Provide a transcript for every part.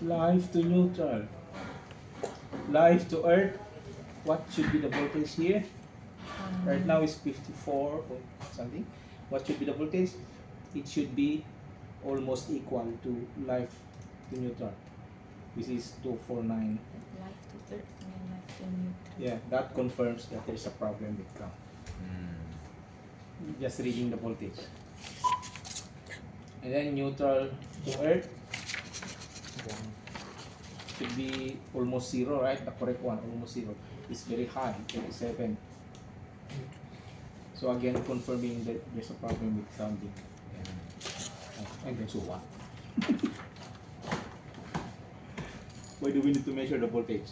Live to neutral. Live to earth. What should be the voltage here? Right now is 54 point something. What should be the voltage? It should be almost equal to live to neutral. This is 249. Live to earth and live to neutral. Yeah, that confirms that there's a problem with ground. Just reading the voltage. And then neutral to earth should be almost zero, right? The correct one, almost zero. It's very high, 27. So again, confirming that there's a problem with sounding. And then so what? Why do we need to measure the voltage?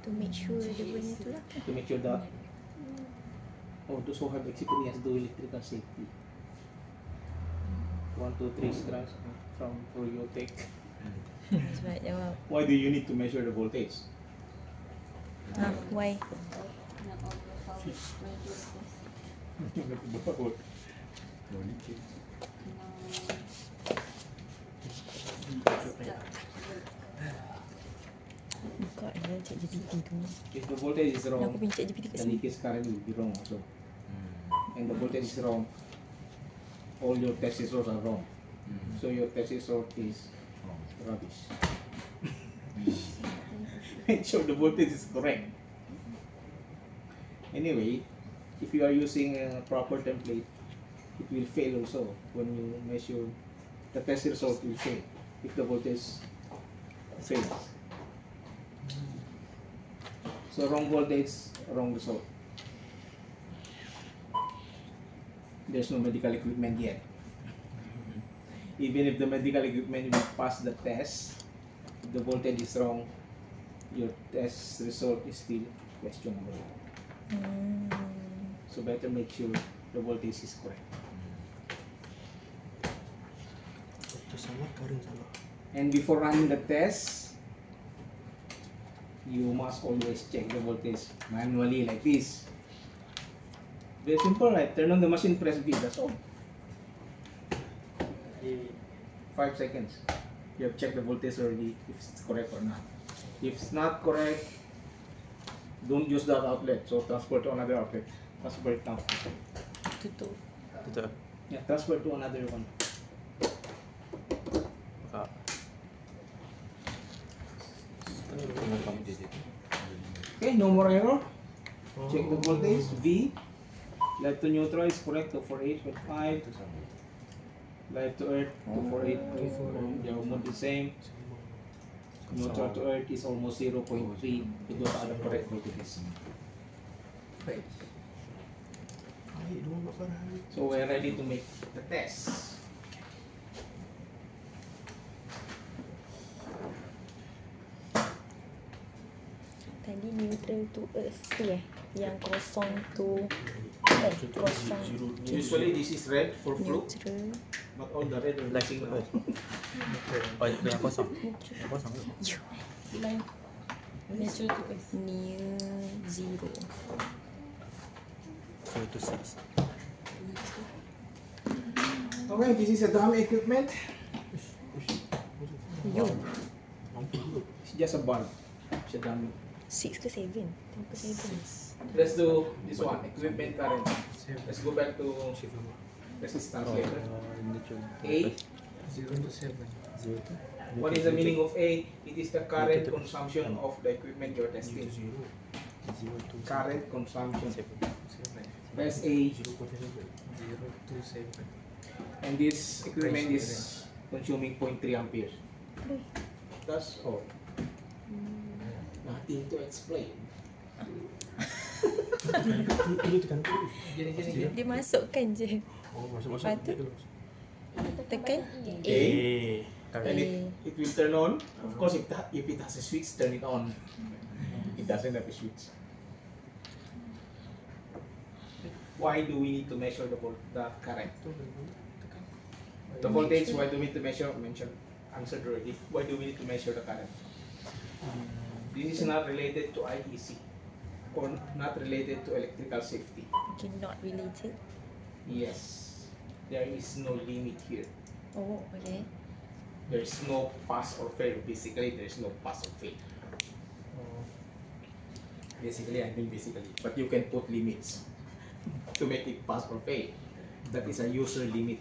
To make sure dia punya tu lah. To make sure that those who have experience do electrical safety. 1, 2, 3 strands from for your take. Sebab jawab. Why do you need to measure the voltage? Why? Buka dia cek GPT tu. If the voltage is wrong, Aku pinjam GPT kat the sini. leakage current will be wrong also. And the voltage is wrong, all your test results are wrong. So your test result is rubbish. Make sure the voltage is correct. Anyway, if you are using a proper template, it will fail also when you measure. The test result will fail if the voltage fails. So wrong voltage, wrong result. There's no medical equipment yet. Even if the medical equipment will pass the test, if the voltage is wrong, your test result is still questionable. So better make sure the voltage is correct. And before running the test, you must always check the voltage manually like this. Very simple, right? Turn on the machine, press V, that's all. 5 seconds. You have checked the voltage already, if it's correct or not. If it's not correct, don't use that outlet. So transfer to another outlet. Transfer it now. Tutup. Yeah, transfer to another one. Okay, no more error. Check the voltage, V. Live to neutral is correct, 248.5. Live to earth, 248. They are almost the same. Neutral to earth is almost 0.3. Those are the correct voltages. So we're ready to make the test. Tadi neutral to earth tu yang kosong tu kosong Usually this is red for fluke, neutral. but all the red are missing now. Oh, yang kosong. Yang kosong. Neutral to earth. Near zero. So itu 6. Okay, this is a dummy equipment. Yo, It's just a bulb. It's a dummy. 6 ke 7? 10 ke 7? Let's do this one, equipment current. Let's go back to resistance later. A. 0 to 7. What is the meaning of A? It is the current consumption of the equipment you're testing. Current consumption. Press A. 0 to 7. And this equipment is consuming 0.3 amperes. That's all. Nothing to explain. Dia masukkan je. Oh, masuk. Patut. Tekan A. A. And it will turn on. Of course, if it has a switch, turn it on. It doesn't have a switch. Why do we need to measure the current? The voltage, why do we need to measure? Answered already. Why do we need to measure the current? This is not related to IEC or not related to electrical safety. Okay, not related. Yes, there is no limit here. Oh, okay. There's no pass or fail. Basically, there's no pass or fail. Basically, I mean basically. But you can put limits to make it pass or fail. That is a user limit.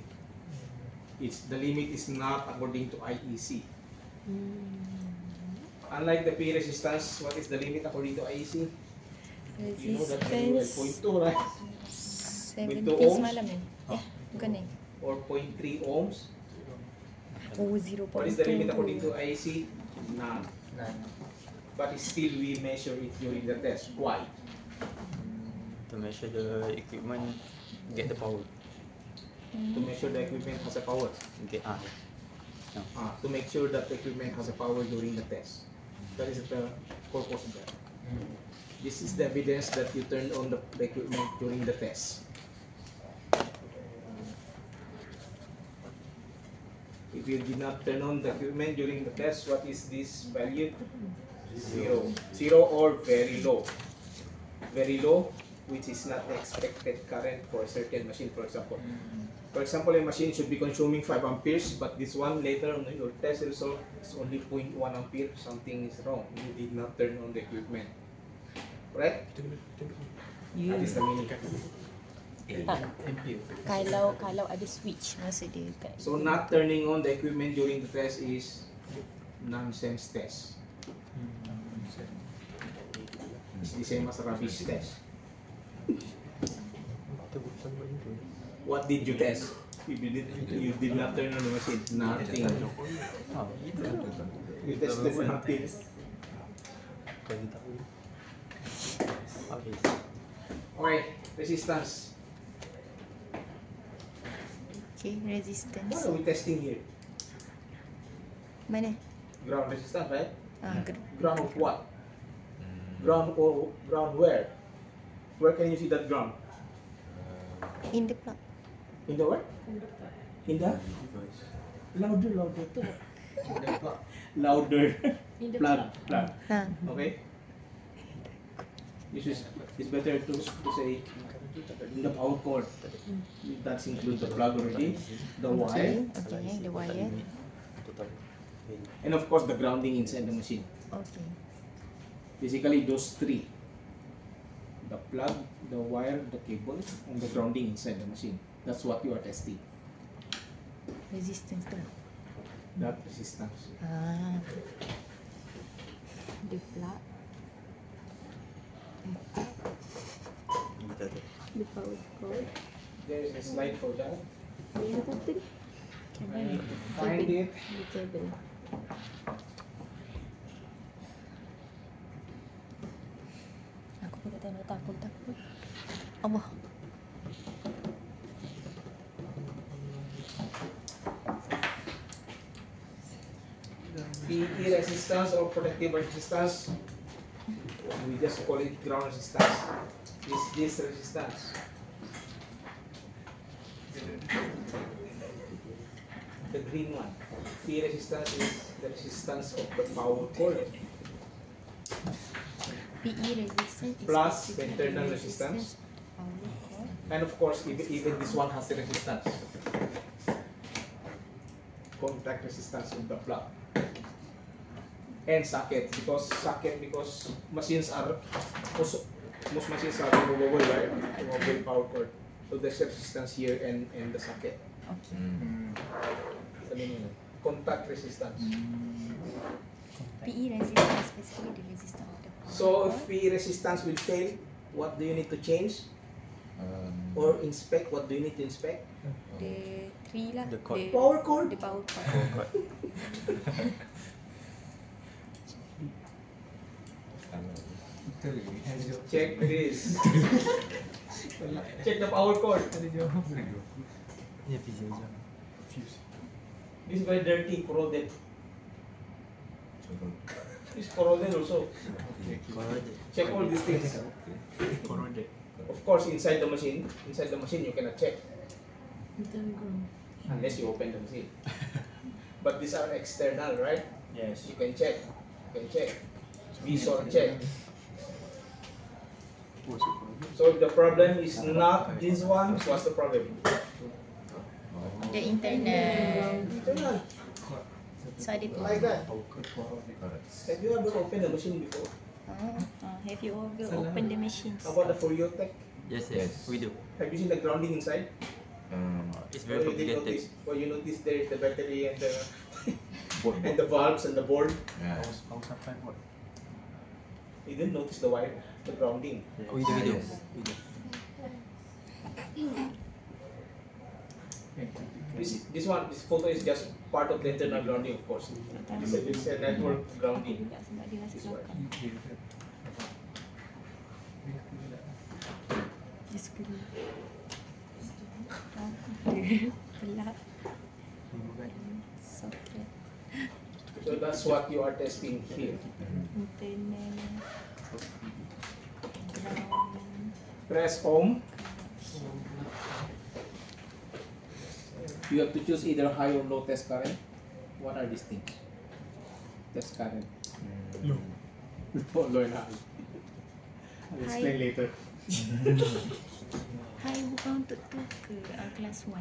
The limit is not according to IEC. Unlike the P resistance, what is the limit according to IEC? You know that very well. Resistance 0.2, right? 17 ohms? semalam kan? Bukan eh? Or 0.3 ohms. Oh, 0.2. What is the limit according to IEC? None. None. But still we measure it during the test. Why? To measure the equipment, get the power. To measure the equipment has a power. Get To make sure that the equipment has a power during the test. That is the purpose of that. This is the evidence that you turned on the equipment during the test. If you did not turn on the equipment during the test, what is this value? Zero. Zero or very low. Very low, which is not the expected current for a certain machine, for example. For example, a machine should be consuming 5 amperes, but this one later on your test result is only 0.1 ampere. Something is wrong. You did not turn on the equipment. Right? That is the meaning. Tak. Kalau ada switch masa dia kat. So not turning on the equipment during the test is nonsense test. It's the same as a rubbish test. What did you test? You did not turn on the machine. Nothing. You tested nothing. Okay, resistance. Okay, resistance. What are we testing here? Mana? Ground resistance, right? Good. Ground of what? Ground where? Where can you see that ground? In the plug. In the what? In the louder. Louder. Plug. Okay. It's better to say in the power cord. That includes the plug already, the wire, Okay, the wire. and of course the grounding inside the machine. Okay. Basically those three: the plug, the wire, the cable, and the grounding inside the machine. That's what you are testing. Resistance tu. That resistance. The plug. The power cord. There is a slide for that. Yang satu ni. I need to find it. The cable. Aku pun tak tahu nak takut. Allah. PE resistance or protective resistance, we just call it ground resistance. Is this resistance? The green one. PE resistance is the resistance of the power cord. PE resistance is Plus basically the internal resistance. Power cord. And of course, even this one has a resistance. Contact resistance of the plug. And socket, because machines are most machines are removable, right? Removable power cord. So there's a resistance here and the socket. Okay. I mean, contact resistance. PE resistance basically the resistance of the power So cord. if PE resistance will fail, what do you need to change? Or inspect? What do you need to inspect? The three lah. The cord. Power cord. The power cord. Check this. Check the power cord. Ni fuse je. This is very dirty, corroded. It's corroded also. Check all these things. Corroded. Of course, inside the machine you cannot check unless you open the machine. But these are external, right? Yes. You can check. Visual check. So the problem is not this one. What's the problem? The internal. Internal. So I did. Like that. Correct. Have you ever opened a machine before? Have you ever opened the machines? How about the Furiotech? Yes, Yes. we do. Have you seen the grounding inside? It's Or very you did complicated. notice, or you notice there is the battery and the Board. and the valves and the board. Yeah. You didn't notice the wire, the grounding. We do. Yes. We do. This photo is just part of the internal grounding, of course. It's a network Aku grounding. juga sebab dia rasa This one. kelakar. Dia screw. Pelak. Socket. So that's what you are testing here. Internal. Ground. Press home. You have to choose either high or low test current. What are these things? Test current. Low. Low and high. I'll explain later. Hai bukan untuk tu ke kelas 1?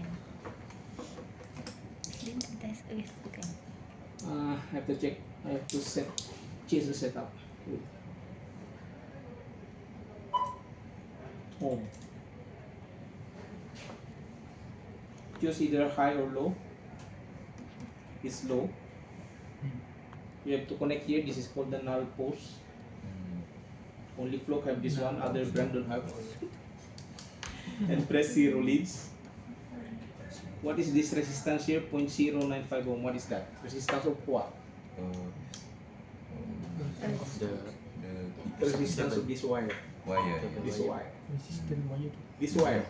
Dia nak test earth bukan? I have to check. I have to change the setup. Home. Choose either high or low. It's low. You have to connect here. This is called the null post. Only Flock have this one. Other brand don't have. And press 0 leads. What is this resistance here? 0.0950 ohm. What is that? Resistance of what? The The resistance of this wire. Wire. This wire. Resistant wire tu. This wire.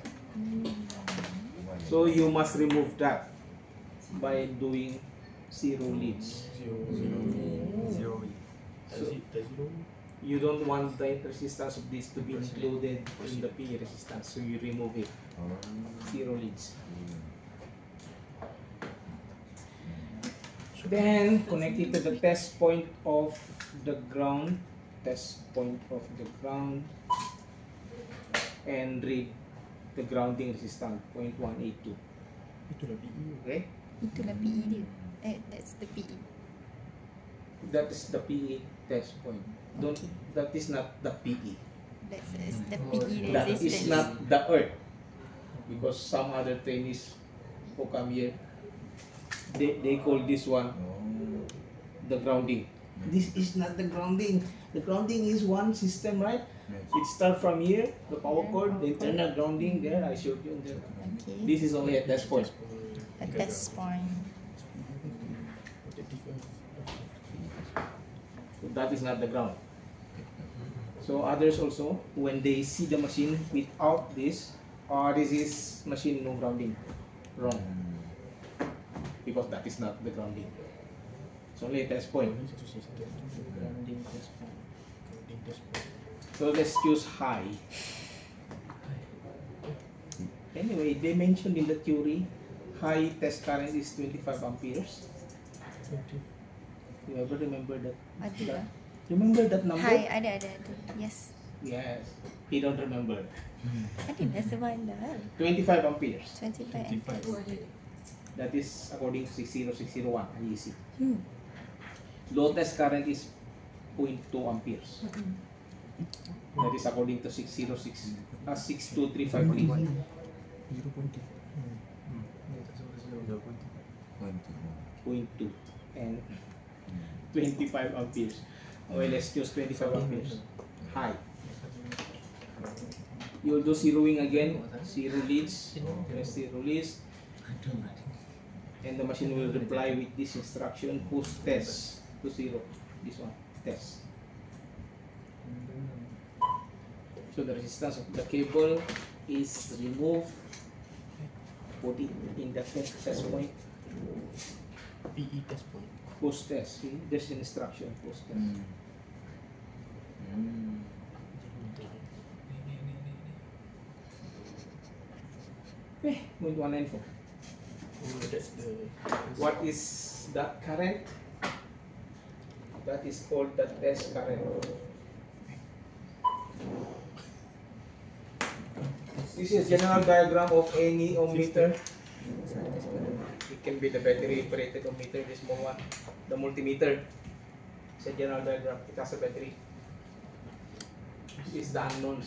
So you must remove that by doing 0 leads. zero. So you don't want the resistance of this to be included in the PE resistance, so you remove it. 0 leads. Then connect it to the test point of the ground. Test point of the ground. And read the grounding resistance 0.182. Itulah PE. Okay? Itulah PE dia. That's the PE. That is the PE test point. Don't. Okay. That is not the PE. That's the PE That resistance. is not the earth. Because some other trainees who come here, they call this one the grounding. This is not the grounding. The grounding is one system, right? It starts from here, the power cord, the internal grounding there. I showed you there. Okay. This is only a test point. A test point. That is not the ground. So others also, when they see the machine without this, this is machine no grounding. Wrong. Because that is not the grounding. It's only a test point. Grounding test point. So let's choose high. Anyway, they mentioned in the theory, high test current is 25 amperes. You ever remember that? Ada lah. Remember that number? Hai, ada. Yes. Yes. He don't remember. Ada dah semalam. 25 amperes. 25 amperes. That is according to 60601 IEC. Hmm. Low test current is 0.2 amperes. That is according to 62353. 0.2 and 25 amperes. Okay, let's choose 25 amperes. High. You'll do zeroing again. 0 leads. Press 0 leads. And the machine will reply with this instruction, push test to 0. This one, test. So the resistance of the cable is removed. Put it in the test point. PE test point. Push test. See, there's an instruction. Push test. Okay, 0.194. That's the. What is that current? That is called the test current. This is general diagram of any ohm meter. can be the battery operated ohmmeter, the small one, the multimeter. Sa general diagram, it has a battery. Is the unknown.